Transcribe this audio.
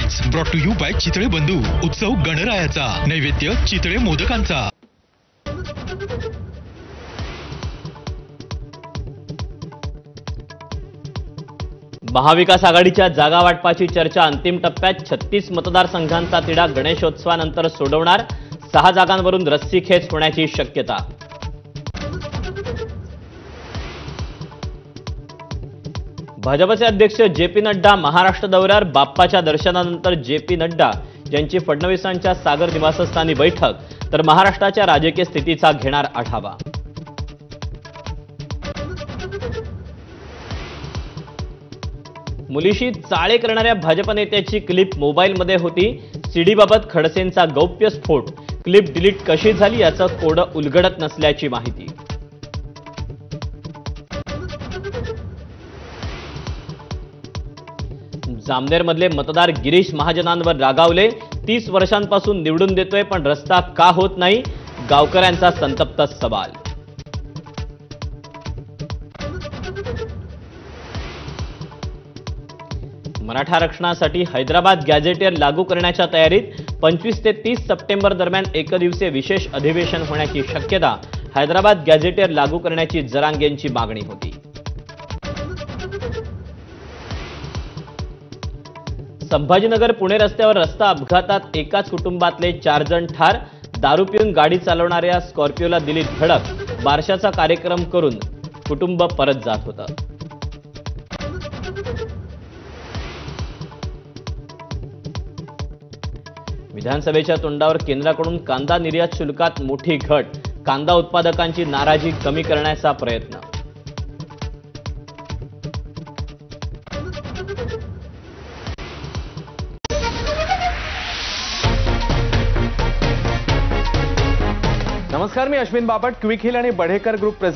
Holidays brought to you by Chitale Bandhu. उत्सव गणरायाचा, नैवेद्य चितळे मोदकांचा। महाविकास आघाडीच्या जागा वाटपाची चर्चा अंतिम टप्प्यात। 36 मतदारसंघांचा तिढा गणेशोत्सवानंतर सोडवणार। 6 जागांवरून रस्सीखेच होण्याची शक्यता। भाजपचे अध्यक्ष जे.पी. नड्डा महाराष्ट्र दौऱ्यावर। बाप्पाच्या दर्शनानंतर जे.पी. नड्डा यांची फडणवीसांच्या सागर निवासस्थानी बैठक, तर महाराष्ट्राच्या राजकीय स्थितीचा घेणार आढावा। मुलीशी चाळे करणाऱ्या भाजप नेत्याची क्लिप मोबाईलमध्ये होती। सीडीबाबत खडसेंचा गौप्यस्फोट। क्लिप डिलीट कशी झाली याचं कोडं उलगडत नसल्याची माहिती। जामनेरमधले मतदार गिरीश महाजनांवर रागावले। 30 वर्षांपासून निवडून देतोय पण रस्ता का होत नाही, गावकऱ्यांचा संतप्त सवाल। मराठा आरक्षणासाठी हैदराबाद गॅझेटियर लागू करण्याच्या तयारीत। 25 ते 30 सप्टेंबर दरम्यान एकदिवसीय विशेष अधिवेशन होण्याची शक्यता। हैदराबाद गॅझेटियर लागू करण्याची जरांगेंची मागणी होती। संभाजीनगर पुणे रस्त्यावर रस्ता अपघातात एकाच कुटुंबातले 4 जण ठार। दारू पिऊन गाडी चालवणाऱ्या स्कॉर्पिओला दिली धडक। बारशाचा कार्यक्रम करून कुटुंब परत जात होतं। विधानसभेच्या तोंडावर केंद्राकडून कांदा निर्यात शुल्कात मोठी घट। कांदा उत्पादकांची नाराजी कमी करण्याचा प्रयत्न। नमस्कार, मी अश्विन बापट। क्विक हिल आणि बढेकर ग्रुप प्रेझेंट